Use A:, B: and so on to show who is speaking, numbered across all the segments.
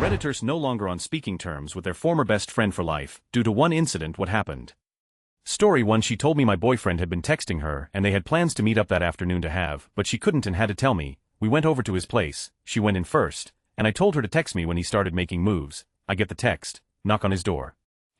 A: Redditors no longer on speaking terms with their former best friend for life, due to one incident. What happened? Story 1. She told me my boyfriend had been texting her and they had plans to meet up that afternoon to have, but she couldn't and had to tell me. We went over to his place, she went in first, and I told her to text me when he started making moves. I get the text, knock on his door.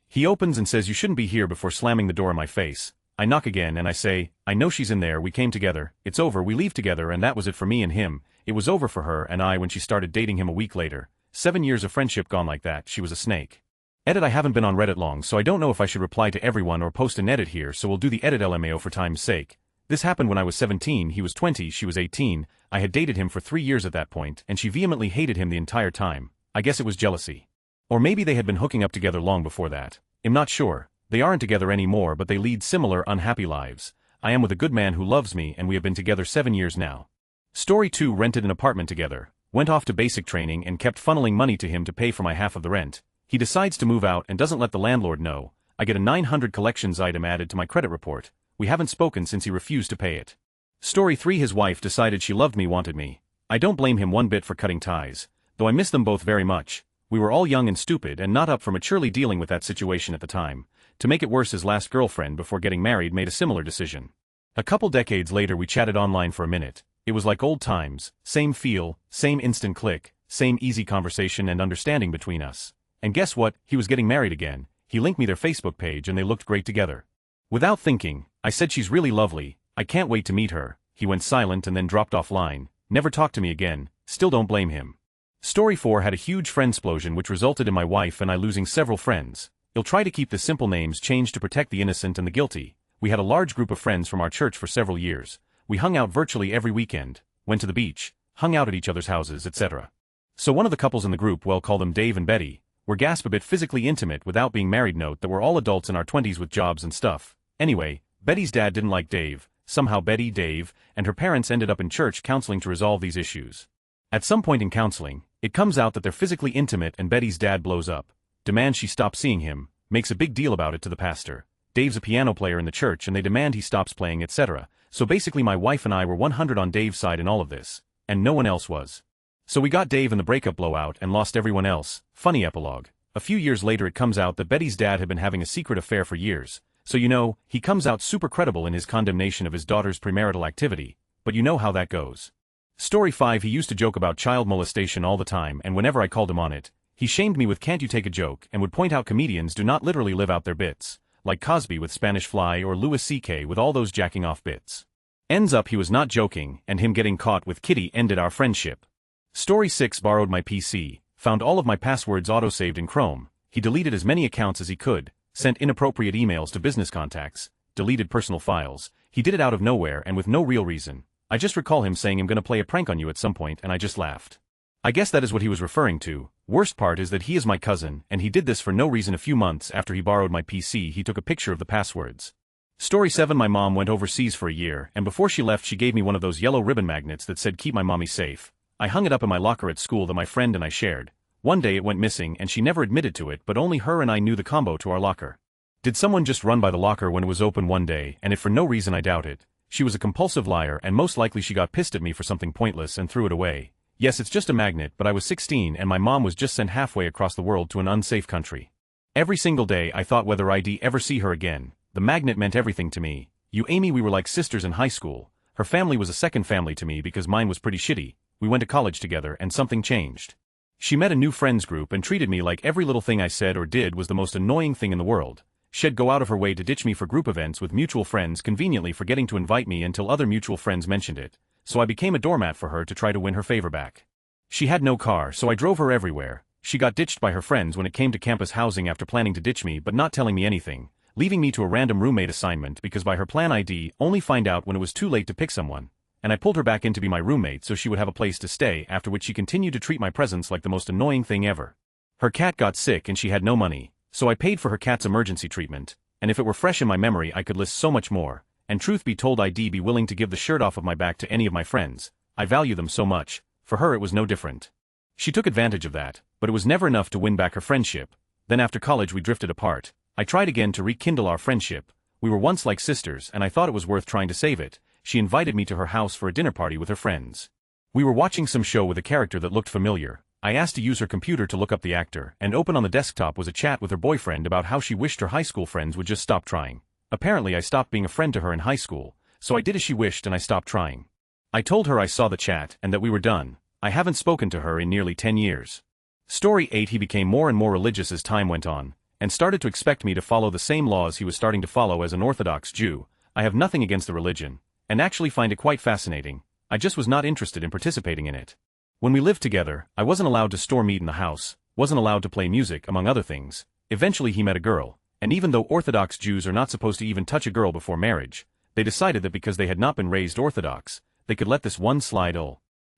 A: He opens and says you shouldn't be here before slamming the door in my face. I knock again and I say, I know she's in there, we came together, it's over, we leave together, and that was it for me and him. It was over for her and I when she started dating him a week later. 7 years of friendship gone like that. She was a snake. Edit. I haven't been on Reddit long, so I don't know if I should reply to everyone or post an edit here, so we'll do the edit LMAO for time's sake. This happened when I was 17, he was 20, she was 18, I had dated him for 3 years at that point, and she vehemently hated him the entire time. I guess it was jealousy. Or maybe they had been hooking up together long before that. I'm not sure. They aren't together anymore, but they lead similar unhappy lives. I am with a good man who loves me and we have been together 7 years now. Story 2. Rented an apartment together. Went off to basic training and kept funneling money to him to pay for my half of the rent. He decides to move out and doesn't let the landlord know. I get a 900 collections item added to my credit report. We haven't spoken since he refused to pay it. Story 3. His wife decided she loved me, wanted me. I don't blame him one bit for cutting ties, though I miss them both very much. We were all young and stupid and not up for maturely dealing with that situation at the time. To make it worse, his last girlfriend before getting married made a similar decision. A couple decades later we chatted online for a minute. It was like old times, same feel, same instant click, same easy conversation and understanding between us. And guess what, he was getting married again. He linked me their Facebook page and they looked great together. Without thinking, I said she's really lovely, I can't wait to meet her. He went silent and then dropped offline, never talked to me again. Still don't blame him. Story 4. Had a huge friendsplosion which resulted in my wife and I losing several friends. He'll try to keep the simple names changed to protect the innocent and the guilty. We had a large group of friends from our church for several years. We hung out virtually every weekend, went to the beach, hung out at each other's houses, etc. So one of the couples in the group, we'll call them Dave and Betty, were gasp a bit physically intimate without being married. Note that we're all adults in our 20s with jobs and stuff. Anyway, Betty's dad didn't like Dave. Somehow Betty, Dave, and her parents ended up in church counseling to resolve these issues. At some point in counseling, it comes out that they're physically intimate and Betty's dad blows up, demands she stop seeing him, makes a big deal about it to the pastor. Dave's a piano player in the church and they demand he stops playing, etc. So basically my wife and I were 100 on Dave's side in all of this, and no one else was. So we got Dave in the breakup blowout and lost everyone else. Funny epilogue. A few years later it comes out that Betty's dad had been having a secret affair for years. So you know, he comes out super credible in his condemnation of his daughter's premarital activity, but you know how that goes. Story 5. He used to joke about child molestation all the time and whenever I called him on it, he shamed me with "Can't you take a joke?" and would point out comedians do not literally live out their bits, like Cosby with Spanish Fly or Louis C.K. with all those jacking off bits. Ends up he was not joking and him getting caught with Kitty ended our friendship. Story 6. Borrowed my PC, found all of my passwords autosaved in Chrome. He deleted as many accounts as he could, sent inappropriate emails to business contacts, deleted personal files. He did it out of nowhere and with no real reason. I just recall him saying I'm gonna play a prank on you at some point and I just laughed. I guess that is what he was referring to. Worst part is that he is my cousin and he did this for no reason. A few months after he borrowed my PC he took a picture of the passwords. Story 7. My mom went overseas for a year and before she left she gave me one of those yellow ribbon magnets that said "Keep my mommy safe." I hung it up in my locker at school that my friend and I shared. One day it went missing and she never admitted to it, but only her and I knew the combo to our locker. Did someone just run by the locker when it was open one day, and if for no reason? I doubt it. She was a compulsive liar and most likely she got pissed at me for something pointless and threw it away. Yes, it's just a magnet, but I was 16 and my mom was just sent halfway across the world to an unsafe country. Every single day I thought whether I'd ever see her again. The magnet meant everything to me. You Amy, we were like sisters in high school. Her family was a second family to me because mine was pretty shitty. We went to college together and something changed. She met a new friends group and treated me like every little thing I said or did was the most annoying thing in the world. She'd go out of her way to ditch me for group events with mutual friends, conveniently forgetting to invite me until other mutual friends mentioned it. So I became a doormat for her to try to win her favor back. She had no car, so I drove her everywhere. She got ditched by her friends when it came to campus housing after planning to ditch me but not telling me anything, leaving me to a random roommate assignment because by her plan I'd only find out when it was too late to pick someone. And I pulled her back in to be my roommate so she would have a place to stay, after which she continued to treat my presence like the most annoying thing ever. Her cat got sick and she had no money, so I paid for her cat's emergency treatment, and if it were fresh in my memory I could list so much more, and truth be told I'd be willing to give the shirt off of my back to any of my friends. I value them so much. For her it was no different. She took advantage of that, but it was never enough to win back her friendship. Then after college we drifted apart. I tried again to rekindle our friendship. We were once like sisters and I thought it was worth trying to save it. She invited me to her house for a dinner party with her friends. We were watching some show with a character that looked familiar. I asked to use her computer to look up the actor, and open on the desktop was a chat with her boyfriend about how she wished her high school friends would just stop trying. Apparently I stopped being a friend to her in high school, so I did as she wished and I stopped trying. I told her I saw the chat and that we were done. I haven't spoken to her in nearly 10 years. Story 8. He became more and more religious as time went on, and started to expect me to follow the same laws he was starting to follow as an Orthodox Jew. I have nothing against the religion, and actually find it quite fascinating. I just was not interested in participating in it. When we lived together, I wasn't allowed to store meat in the house, wasn't allowed to play music, among other things. Eventually he met a girl, and even though Orthodox Jews are not supposed to even touch a girl before marriage, they decided that because they had not been raised Orthodox, they could let this one slide.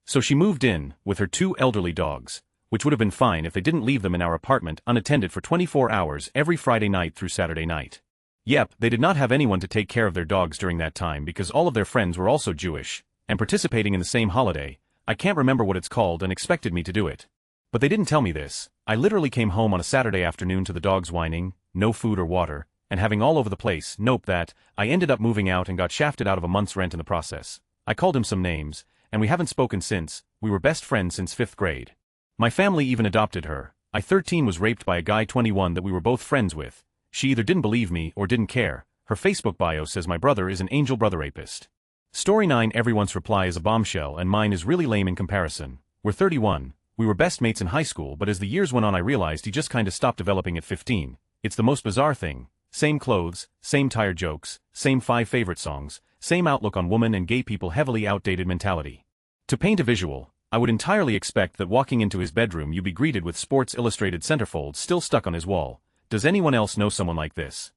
A: So she moved in, with her 2 elderly dogs, which would have been fine if they didn't leave them in our apartment unattended for 24 hours every Friday night through Saturday night. Yep, they did not have anyone to take care of their dogs during that time because all of their friends were also Jewish, and participating in the same holiday. I can't remember what it's called, and expected me to do it. But they didn't tell me this. I literally came home on a Saturday afternoon to the dogs whining, no food or water, and having all over the place. Nope, that. I ended up moving out and got shafted out of a month's rent in the process. I called him some names, and we haven't spoken since. We were best friends since 5th grade. My family even adopted her. I 13 was raped by a guy 21 that we were both friends with. She either didn't believe me or didn't care. Her Facebook bio says my brother is an angel brother rapist. Story 9. Everyone's reply is a bombshell and mine is really lame in comparison. We're 31. We were best mates in high school, but as the years went on I realized he just kinda stopped developing at 15. It's the most bizarre thing. Same clothes, same tired jokes, same 5 favorite songs, same outlook on women and gay people, heavily outdated mentality. To paint a visual, I would entirely expect that walking into his bedroom you'd be greeted with Sports Illustrated centerfolds still stuck on his wall. Does anyone else know someone like this?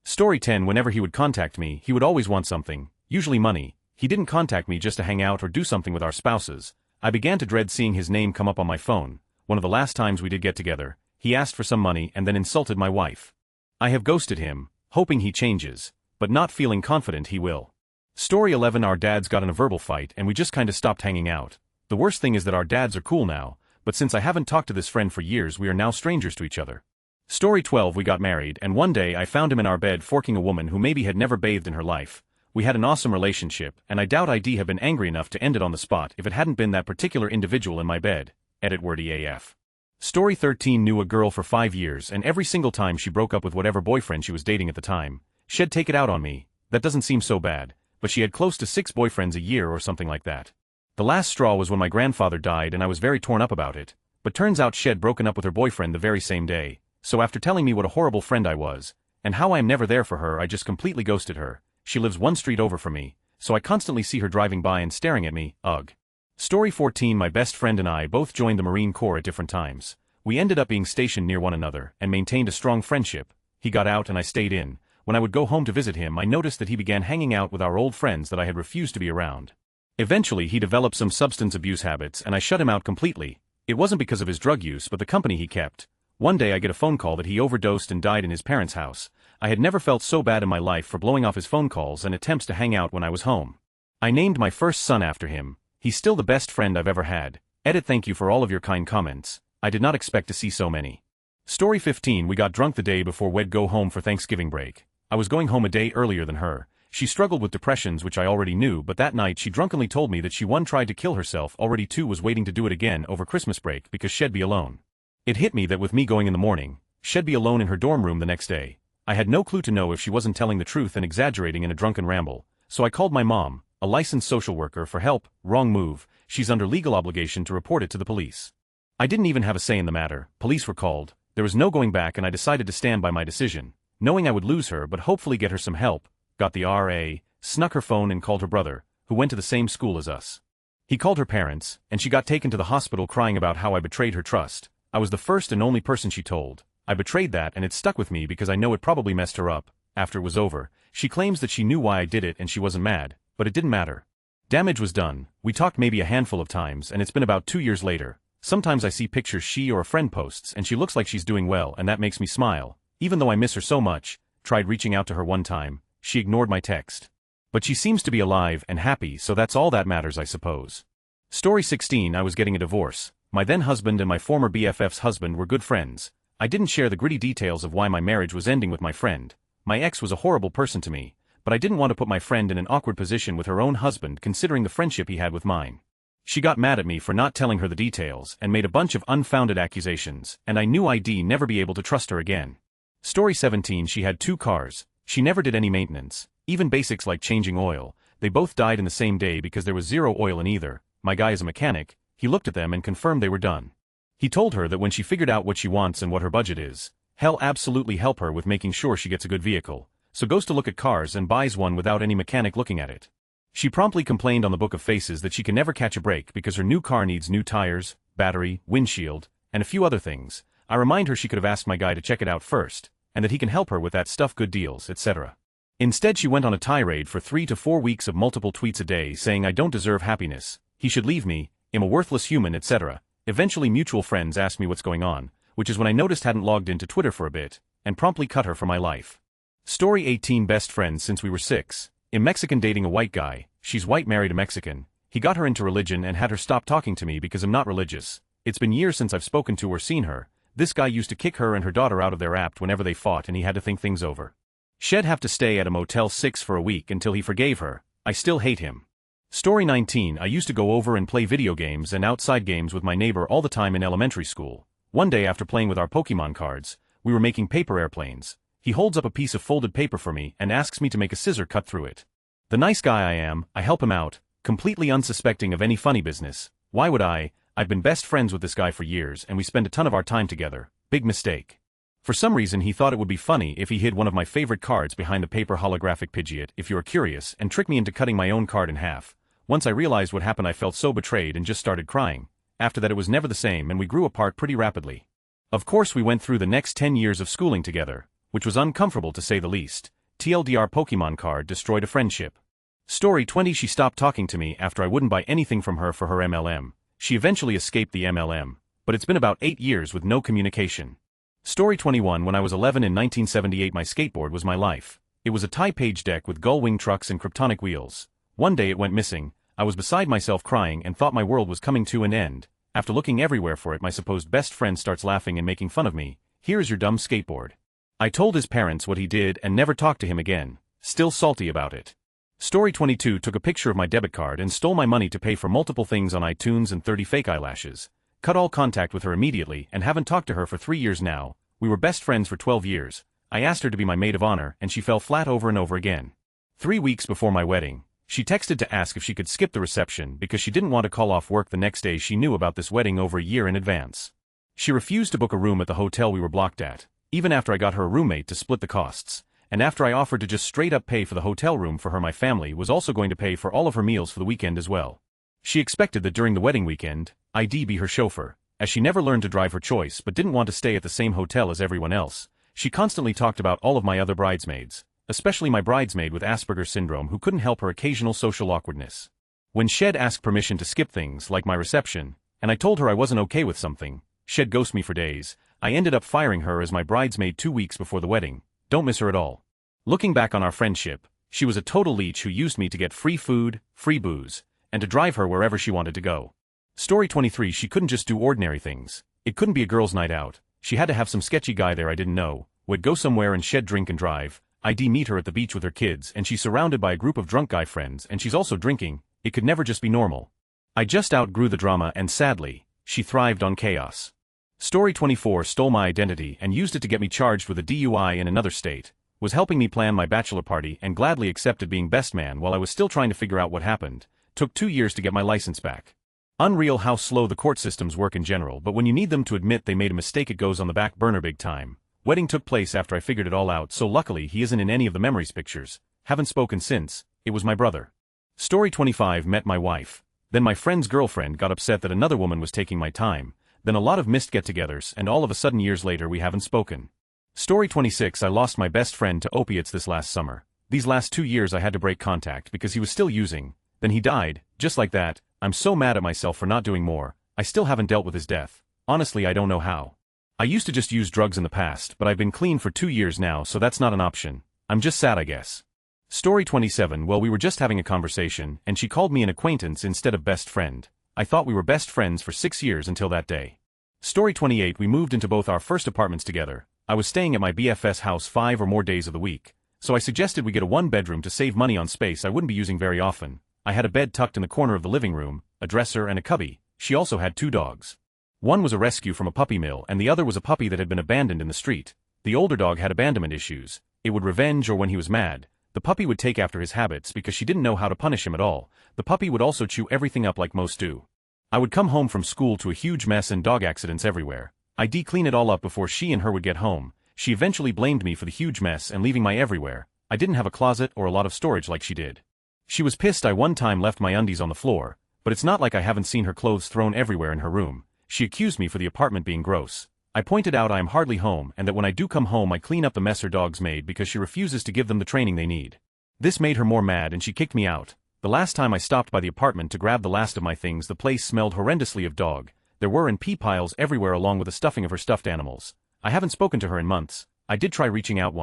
A: Story 10. Whenever he would contact me, he would always want something. Usually money. He didn't contact me just to hang out or do something with our spouses. I began to dread seeing his name come up on my phone. One of the last times we did get together, he asked for some money and then insulted my wife. I have ghosted him, hoping he changes, but not feeling confident he will. Story 11. Our dads got in a verbal fight and we just kinda stopped hanging out. The worst thing is that our dads are cool now, but since I haven't talked to this friend for years we are now strangers to each other. Story 12. We got married and one day I found him in our bed forking a woman who maybe had never bathed in her life. We had an awesome relationship, and I doubt I'd have been angry enough to end it on the spot if it hadn't been that particular individual in my bed. Edit wordy AF. Story 13. Knew a girl for 5 years and every single time she broke up with whatever boyfriend she was dating at the time, she'd take it out on me. That doesn't seem so bad, but she had close to 6 boyfriends a year or something like that. The last straw was when my grandfather died and I was very torn up about it, but turns out she'd broken up with her boyfriend the very same day, so after telling me what a horrible friend I was, and how I am never there for her, I just completely ghosted her. She lives 1 street over from me, so I constantly see her driving by and staring at me. Ugh. Story 14. My best friend and I both joined the Marine Corps at different times. We ended up being stationed near one another and maintained a strong friendship. He got out and I stayed in. When I would go home to visit him I noticed that he began hanging out with our old friends that I had refused to be around. Eventually he developed some substance abuse habits and I shut him out completely. It wasn't because of his drug use but the company he kept. One day I get a phone call that he overdosed and died in his parents' house. I had never felt so bad in my life for blowing off his phone calls and attempts to hang out when I was home. I named my first son after him. He's still the best friend I've ever had. Edit. Thank you for all of your kind comments. I did not expect to see so many. Story 15. We got drunk the day before we'd go home for Thanksgiving break. I was going home a day earlier than her. She struggled with depressions, which I already knew, but that night she drunkenly told me that she 1 tried to kill herself already, 2 was waiting to do it again over Christmas break because she'd be alone. It hit me that with me going in the morning, she'd be alone in her dorm room the next day. I had no clue to know if she wasn't telling the truth and exaggerating in a drunken ramble, so I called my mom, a licensed social worker, for help. Wrong move. She's under legal obligation to report it to the police. I didn't even have a say in the matter. Police were called. There was no going back and I decided to stand by my decision, knowing I would lose her but hopefully get her some help. Got the RA, snuck her phone and called her brother, who went to the same school as us. He called her parents, and she got taken to the hospital crying about how I betrayed her trust. I was the first and only person she told. I betrayed that and it stuck with me because I know it probably messed her up. After it was over, she claims that she knew why I did it and she wasn't mad, but it didn't matter. Damage was done. We talked maybe a handful of times and it's been about 2 years later. Sometimes I see pictures she or a friend posts and she looks like she's doing well and that makes me smile. Even though I miss her so much, tried reaching out to her one time, she ignored my text. But she seems to be alive and happy, so that's all that matters, I suppose. Story 16. I was getting a divorce. My then husband and my former BFF's husband were good friends. I didn't share the gritty details of why my marriage was ending with my friend. My ex was a horrible person to me, but I didn't want to put my friend in an awkward position with her own husband considering the friendship he had with mine. She got mad at me for not telling her the details and made a bunch of unfounded accusations, and I knew I'd never be able to trust her again. Story 17. She had 2 cars. She never did any maintenance, even basics like changing oil. They both died in the same day because there was 0 oil in either. My guy is a mechanic. He looked at them and confirmed they were done. He told her that when she figured out what she wants and what her budget is, he'll absolutely help her with making sure she gets a good vehicle, so goes to look at cars and buys one without any mechanic looking at it. She promptly complained on the Book of Faces that she can never catch a break because her new car needs new tires, battery, windshield, and a few other things. I remind her she could have asked my guy to check it out first, and that he can help her with that stuff, good deals, etc. Instead she went on a tirade for 3 to 4 weeks of multiple tweets a day saying I don't deserve happiness, he should leave me, I'm a worthless human, etc. Eventually mutual friends asked me what's going on, which is when I noticed hadn't logged into Twitter for a bit, and promptly cut her from my life. Story 18. Best friends since we were 6. I'm Mexican dating a white guy, she's white married a Mexican. He got her into religion and had her stop talking to me because I'm not religious. It's been years since I've spoken to or seen her. This guy used to kick her and her daughter out of their apt whenever they fought and he had to think things over. She'd have to stay at a Motel 6 for a week until he forgave her. I still hate him. Story 19. I used to go over and play video games and outside games with my neighbor all the time in elementary school. One day after playing with our Pokemon cards, we were making paper airplanes. He holds up a piece of folded paper for me and asks me to make a scissor cut through it. The nice guy I am, I help him out, completely unsuspecting of any funny business. Why would I? I've been best friends with this guy for years and we spend a ton of our time together. Big mistake. For some reason he thought it would be funny if he hid one of my favorite cards behind the paper holographic Pidgeot, if you're curious, and tricked me into cutting my own card in half. Once I realized what happened I felt so betrayed and just started crying. After that it was never the same and we grew apart pretty rapidly. Of course we went through the next 10 years of schooling together, which was uncomfortable to say the least. TLDR Pokemon card destroyed a friendship. Story 20. She stopped talking to me after I wouldn't buy anything from her for her MLM. She eventually escaped the MLM, but it's been about 8 years with no communication. Story 21. When I was 11 in 1978 my skateboard was my life. It was a tie page deck with gull wing trucks and kryptonic wheels. One day it went missing. I was beside myself crying and thought my world was coming to an end. After looking everywhere for it my supposed best friend starts laughing and making fun of me. Here's your dumb skateboard. I told his parents what he did and never talked to him again. Still salty about it. Story 22. Took a picture of my debit card and stole my money to pay for multiple things on iTunes and 30 fake eyelashes. Cut all contact with her immediately and haven't talked to her for 3 years now. We were best friends for 12 years. I asked her to be my maid of honor and she fell flat over and over again. 3 weeks before my wedding, she texted to ask if she could skip the reception because she didn't want to call off work the next day. She knew about this wedding over a year in advance. She refused to book a room at the hotel we were blocked at, even after I got her a roommate to split the costs, and after I offered to just straight up pay for the hotel room for her. My family was also going to pay for all of her meals for the weekend as well. She expected that during the wedding weekend, I'd be her chauffeur, as she never learned to drive her choice but didn't want to stay at the same hotel as everyone else. She constantly talked about all of my other bridesmaids, especially my bridesmaid with Asperger's syndrome who couldn't help her occasional social awkwardness. When Shed asked permission to skip things like my reception, and I told her I wasn't okay with something, Shed ghosted me for days. I ended up firing her as my bridesmaid 2 weeks before the wedding. Don't miss her at all. Looking back on our friendship, she was a total leech who used me to get free food, free booze, and to drive her wherever she wanted to go. Story 23. She couldn't just do ordinary things. It couldn't be a girl's night out. She had to have some sketchy guy there I didn't know, would go somewhere and Shed drink and drive. I'd meet her at the beach with her kids and she's surrounded by a group of drunk guy friends and she's also drinking. It could never just be normal. I just outgrew the drama and sadly, she thrived on chaos. Story 24. Stole my identity and used it to get me charged with a DUI in another state. Was helping me plan my bachelor party and gladly accepted being best man while I was still trying to figure out what happened. Took 2 years to get my license back. Unreal how slow the court systems work in general, but when you need them to admit they made a mistake it goes on the back burner big time. Wedding took place after I figured it all out, so luckily he isn't in any of the memories pictures. Haven't spoken since. It was my brother. Story 25. Met my wife. Then my friend's girlfriend got upset that another woman was taking my time. Then a lot of missed get-togethers and all of a sudden years later we haven't spoken. Story 26. I lost my best friend to opiates this last summer. These last 2 years I had to break contact because he was still using. Then he died, just like that. I'm so mad at myself for not doing more. I still haven't dealt with his death. Honestly I don't know how. I used to just use drugs in the past, but I've been clean for 2 years now, so that's not an option. I'm just sad I guess. Story 27. Well, we were just having a conversation, and she called me an acquaintance instead of best friend. I thought we were best friends for 6 years until that day. Story 28. We moved into both our first apartments together. I was staying at my BFS house 5 or more days of the week, so I suggested we get a 1-bedroom to save money on space I wouldn't be using very often. I had a bed tucked in the corner of the living room, a dresser and a cubby. She also had 2 dogs. One was a rescue from a puppy mill and the other was a puppy that had been abandoned in the street. The older dog had abandonment issues. It would revenge or when he was mad. The puppy would take after his habits because she didn't know how to punish him at all. The puppy would also chew everything up like most do. I would come home from school to a huge mess and dog accidents everywhere. I'd clean it all up before she and her would get home. She eventually blamed me for the huge mess and leaving my everywhere. I didn't have a closet or a lot of storage like she did. She was pissed I one time left my undies on the floor, but it's not like I haven't seen her clothes thrown everywhere in her room. She accused me for the apartment being gross. I pointed out I am hardly home and that when I do come home I clean up the mess her dogs made because she refuses to give them the training they need. This made her more mad and she kicked me out. The last time I stopped by the apartment to grab the last of my things, the place smelled horrendously of dog. There were pee piles everywhere along with the stuffing of her stuffed animals. I haven't spoken to her in months. I did try reaching out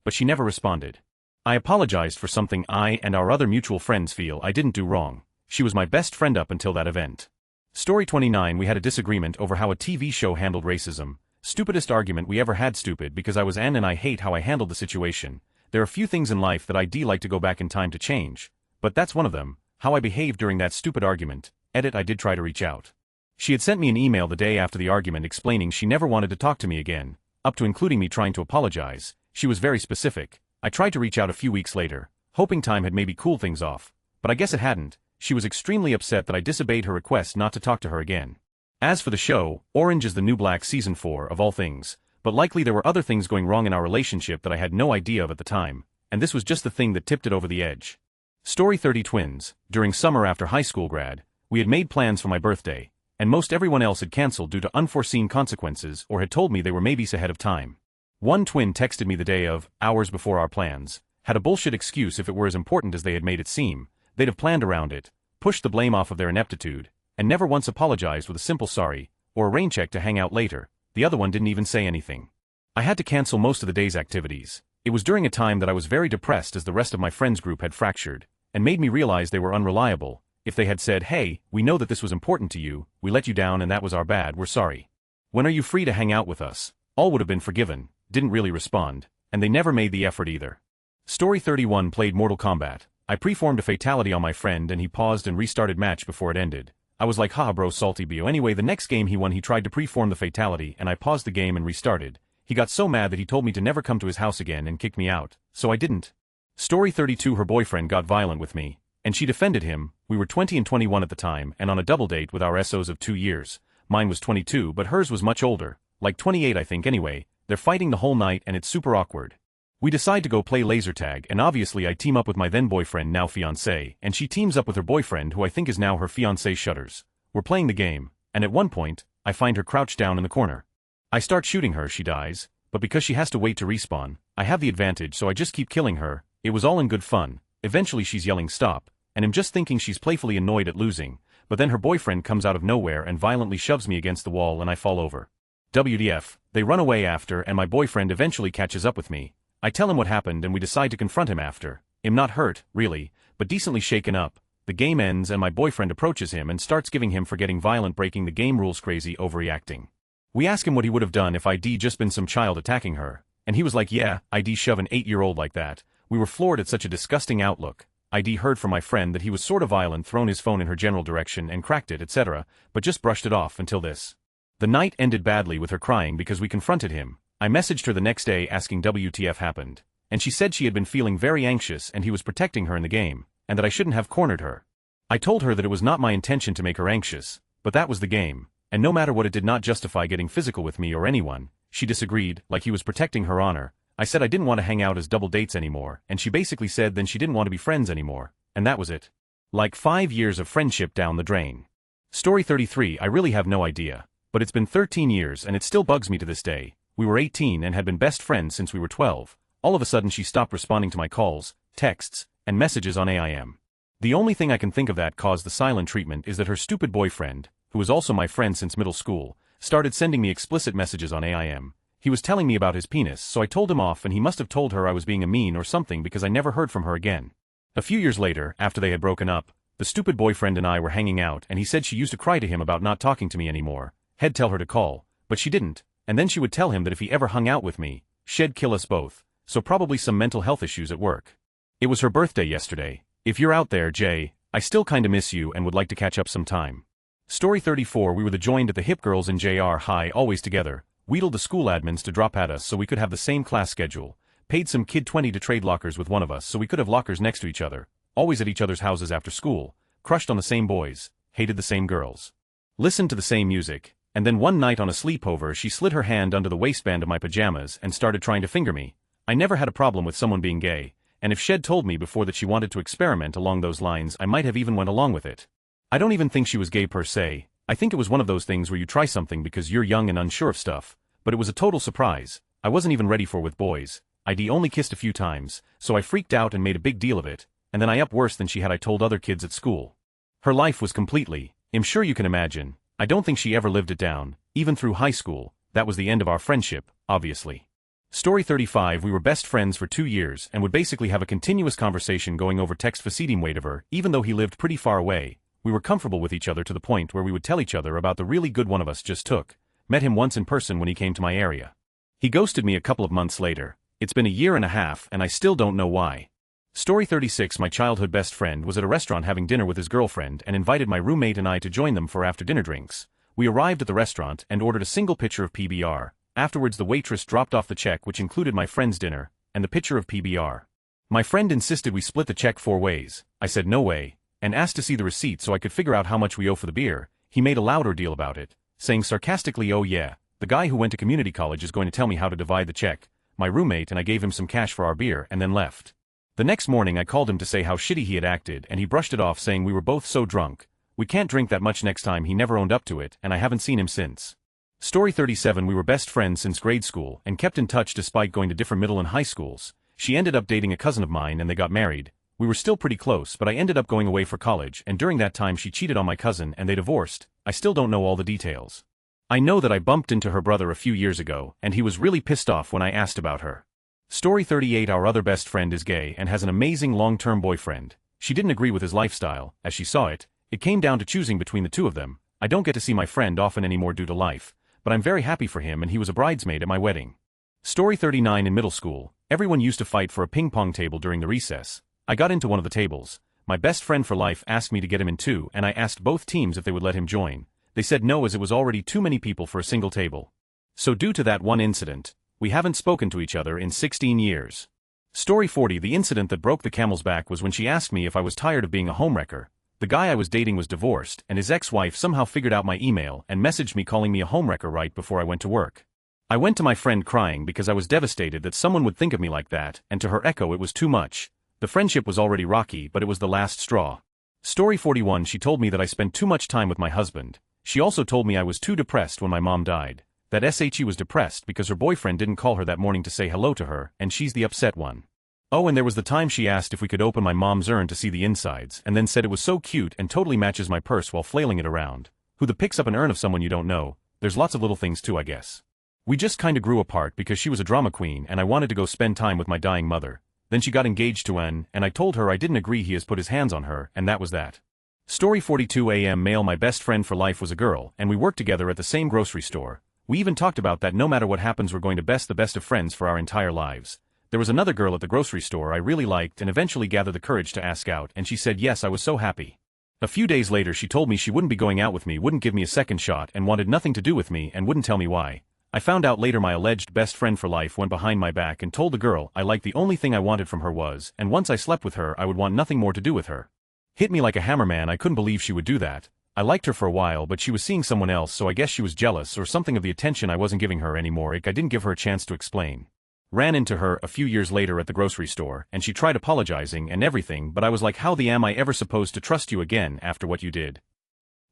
A: but she never responded. I apologized for something I and our other mutual friends feel I didn't do wrong. She was my best friend up until that event. Story 29. We had a disagreement over how a TV show handled racism. Stupidest argument we ever had. Stupid because I was Ann and I hate how I handled the situation. There are few things in life that I'd like to go back in time to change, but that's one of them, how I behaved during that stupid argument. Edit. I did try to reach out. She had sent me an email the day after the argument explaining she never wanted to talk to me again, up to including me trying to apologize. She was very specific. I tried to reach out a few weeks later, hoping time had maybe cooled things off, but I guess it hadn't. She was extremely upset that I disobeyed her request not to talk to her again. As for the show, Orange is the New Black Season 4 of all things, but likely there were other things going wrong in our relationship that I had no idea of at the time, and this was just the thing that tipped it over the edge. Story 30. Twins. During summer after high school grad, we had made plans for my birthday, and most everyone else had cancelled due to unforeseen consequences or had told me they were maybes ahead of time. One twin texted me the day of, hours before our plans, had a bullshit excuse if it were as important as they had made it seem. They'd have planned around it, pushed the blame off of their ineptitude, and never once apologized with a simple sorry, or a rain check to hang out later. The other one didn't even say anything. I had to cancel most of the day's activities. It was during a time that I was very depressed as the rest of my friends group had fractured, and made me realize they were unreliable. If they had said, hey, we know that this was important to you, we let you down and that was our bad, we're sorry. When are you free to hang out with us? All would have been forgiven, didn't really respond, and they never made the effort either. Story 31. Played Mortal Kombat. I preformed a fatality on my friend and he paused and restarted match before it ended. I was like, haha bro, salty bio. Anyway, the next game he won he tried to preform the fatality and I paused the game and restarted. He got so mad that he told me to never come to his house again and kicked me out, so I didn't. Story 32. Her boyfriend got violent with me, and she defended him. We were 20 and 21 at the time and on a double date with our SOs of 2 years. Mine was 22 but hers was much older, like 28 I think. Anyway, they're fighting the whole night and it's super awkward. We decide to go play laser tag and obviously I team up with my then boyfriend now fiancé and she teams up with her boyfriend who I think is now her fiancé. Shudders. We're playing the game, and at one point, I find her crouched down in the corner. I start shooting her, she dies, but because she has to wait to respawn, I have the advantage so I just keep killing her. It was all in good fun. Eventually she's yelling stop, and I'm just thinking she's playfully annoyed at losing, but then her boyfriend comes out of nowhere and violently shoves me against the wall and I fall over. WTF, they run away after and my boyfriend eventually catches up with me. I tell him what happened and we decide to confront him after. I'm not hurt, really, but decently shaken up. The game ends and my boyfriend approaches him and starts giving him for getting violent, breaking the game rules, crazy, overreacting. We ask him what he would have done if I'd just been some child attacking her, and he was like, yeah, I'd shove an 8-year-old like that. We were floored at such a disgusting outlook. I'd heard from my friend that he was sort of violent, thrown his phone in her general direction and cracked it, etc., but just brushed it off until this. The night ended badly with her crying because we confronted him. I messaged her the next day asking WTF happened, and she said she had been feeling very anxious and he was protecting her in the game, and that I shouldn't have cornered her. I told her that it was not my intention to make her anxious, but that was the game, and no matter what it did not justify getting physical with me or anyone. She disagreed, like he was protecting her honor. I said I didn't want to hang out as double dates anymore, and she basically said then she didn't want to be friends anymore, and that was it. Like 5 years of friendship down the drain. Story 33. I really have no idea, but it's been 13 years and it still bugs me to this day. We were 18 and had been best friends since we were 12. All of a sudden she stopped responding to my calls, texts, and messages on AIM. The only thing I can think of that caused the silent treatment is that her stupid boyfriend, who was also my friend since middle school, started sending me explicit messages on AIM. He was telling me about his penis, so I told him off and he must have told her I was being a mean or something because I never heard from her again. A few years later, after they had broken up, the stupid boyfriend and I were hanging out and he said she used to cry to him about not talking to me anymore. He'd tell her to call, but she didn't. And then she would tell him that if he ever hung out with me, she'd kill us both, so probably some mental health issues at work. It was her birthday yesterday. If you're out there, Jay, I still kinda miss you and would like to catch up sometime. Story 34 We were the joined at the hip girls in JR High always together, wheedled the school admins to drop at us so we could have the same class schedule, paid some kid 20 to trade lockers with one of us so we could have lockers next to each other, always at each other's houses after school, crushed on the same boys, hated the same girls, listened to the same music, and then one night on a sleepover she slid her hand under the waistband of my pajamas and started trying to finger me. I never had a problem with someone being gay, and if she'd told me before that she wanted to experiment along those lines I might have even went along with it. I don't even think she was gay per se, I think it was one of those things where you try something because you're young and unsure of stuff, but it was a total surprise. I wasn't even ready for with boys. I'd only kissed a few times, so I freaked out and made a big deal of it, and then I up worse than she had I told other kids at school. Her life was completely, I'm sure you can imagine, I don't think she ever lived it down, even through high school. That was the end of our friendship, obviously. Story 35 We were best friends for 2 years and would basically have a continuous conversation going over text facetium whatever, even though he lived pretty far away. We were comfortable with each other to the point where we would tell each other about the really good one of us just took. Met him once in person when he came to my area. He ghosted me a couple of months later. It's been a year and a half and I still don't know why. Story 36 My childhood best friend was at a restaurant having dinner with his girlfriend and invited my roommate and I to join them for after-dinner drinks. We arrived at the restaurant and ordered a single pitcher of PBR. Afterwards the waitress dropped off the check which included my friend's dinner and the pitcher of PBR. My friend insisted we split the check 4 ways. I said no way, and asked to see the receipt so I could figure out how much we owe for the beer. He made a loud ordeal about it, saying sarcastically, "Oh yeah, the guy who went to community college is going to tell me how to divide the check." My roommate and I gave him some cash for our beer and then left. The next morning I called him to say how shitty he had acted and he brushed it off saying we were both so drunk. We can't drink that much next time. He never owned up to it and I haven't seen him since. Story 37 We were best friends since grade school and kept in touch despite going to different middle and high schools. She ended up dating a cousin of mine and they got married. We were still pretty close but I ended up going away for college and during that time she cheated on my cousin and they divorced. I still don't know all the details. I know that I bumped into her brother a few years ago and he was really pissed off when I asked about her. Story 38 Our other best friend is gay and has an amazing long-term boyfriend. She didn't agree with his lifestyle, as she saw it. It came down to choosing between the two of them. I don't get to see my friend often anymore due to life, but I'm very happy for him and he was a bridesmaid at my wedding. Story 39 In middle school, everyone used to fight for a ping pong table during the recess. I got into one of the tables. My best friend for life asked me to get him in too and I asked both teams if they would let him join. They said no as it was already too many people for a single table. So due to that one incident, we haven't spoken to each other in 16 years. Story 40 The incident that broke the camel's back was when she asked me if I was tired of being a homewrecker. The guy I was dating was divorced and his ex-wife somehow figured out my email and messaged me calling me a homewrecker right before I went to work. I went to my friend crying because I was devastated that someone would think of me like that, and to her echo it was too much. The friendship was already rocky but it was the last straw. Story 41 She told me that I spent too much time with my husband. She also told me I was too depressed when my mom died. That she was depressed because her boyfriend didn't call her that morning to say hello to her and she's the upset one. Oh, and there was the time she asked if we could open my mom's urn to see the insides and then said it was so cute and totally matches my purse while flailing it around. Who the picks up an urn of someone you don't know? There's lots of little things too I guess. We just kinda grew apart because she was a drama queen and I wanted to go spend time with my dying mother. Then she got engaged to and I told her I didn't agree he has put his hands on her and that was that. Story 42 AM Male My best friend for life was a girl and we worked together at the same grocery store. We even talked about that no matter what happens we're going to be the best of friends for our entire lives. There was another girl at the grocery store I really liked and eventually gathered the courage to ask out and she said yes. I was so happy. A few days later she told me she wouldn't be going out with me, wouldn't give me a second shot and wanted nothing to do with me and wouldn't tell me why. I found out later my alleged best friend for life went behind my back and told the girl I liked the only thing I wanted from her was, and once I slept with her I would want nothing more to do with her. Hit me like a hammer man. I couldn't believe she would do that. I liked her for a while but she was seeing someone else so I guess she was jealous or something of the attention I wasn't giving her anymore. I didn't give her a chance to explain. Ran into her a few years later at the grocery store and she tried apologizing and everything but I was like how the am I ever supposed to trust you again after what you did?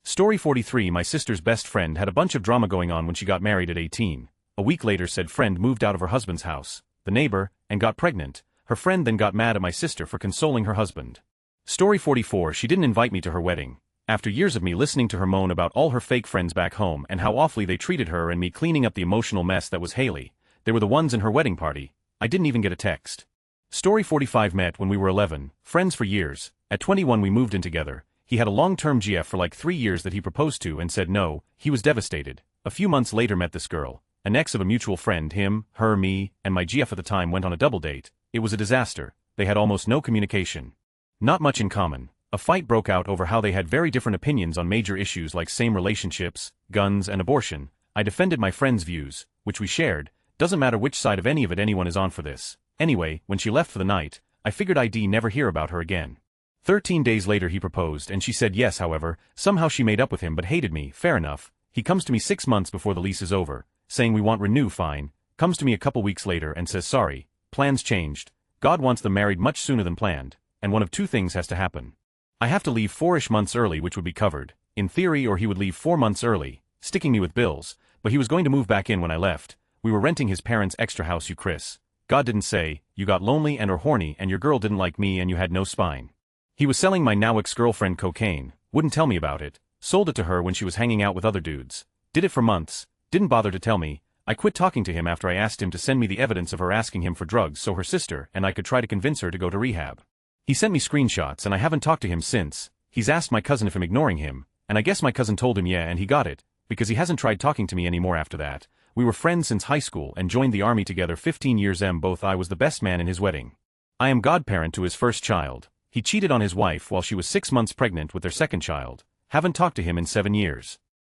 A: Story 43 My sister's best friend had a bunch of drama going on when she got married at 18. A week later said friend moved out of her husband's house, the neighbor, and got pregnant. Her friend then got mad at my sister for consoling her husband. Story 44 She didn't invite me to her wedding. After years of me listening to her moan about all her fake friends back home and how awfully they treated her and me cleaning up the emotional mess that was Haley, they were the ones in her wedding party, I didn't even get a text. Story 45 Met when we were 11, friends for years. At 21 we moved in together. He had a long-term GF for like 3 years that he proposed to and said no. He was devastated. A few months later met this girl, an ex of a mutual friend. Him, her, me, and my GF at the time went on a double date. It was a disaster. They had almost no communication. Not much in common. A fight broke out over how they had very different opinions on major issues like same relationships, guns, and abortion. I defended my friend's views, which we shared. Doesn't matter which side of any of it anyone is on for this. Anyway, when she left for the night, I figured I'd never hear about her again. 13 days later he proposed and she said yes. However, somehow she made up with him but hated me. Fair enough. He comes to me 6 months before the lease is over, saying we want renew. Fine. Comes to me a couple weeks later and says sorry, plans changed. God wants them married much sooner than planned, and one of two things has to happen. I have to leave 4-ish months early, which would be covered, in theory, or he would leave 4 months early, sticking me with bills, but he was going to move back in when I left. We were renting his parents' extra house. You Chris. God didn't say, you got lonely and or horny and your girl didn't like me and you had no spine. He was selling my now ex-girlfriend cocaine, wouldn't tell me about it, sold it to her when she was hanging out with other dudes. Did it for months, didn't bother to tell me. I quit talking to him after I asked him to send me the evidence of her asking him for drugs so her sister and I could try to convince her to go to rehab. He sent me screenshots and I haven't talked to him since. He's asked my cousin if I'm ignoring him, and I guess my cousin told him yeah and he got it, because he hasn't tried talking to me anymore after that. We were friends since high school and joined the army together 15 years. Both I was the best man in his wedding. I am godparent to his first child. He cheated on his wife while she was 6 months pregnant with their second child. Haven't talked to him in 7 years.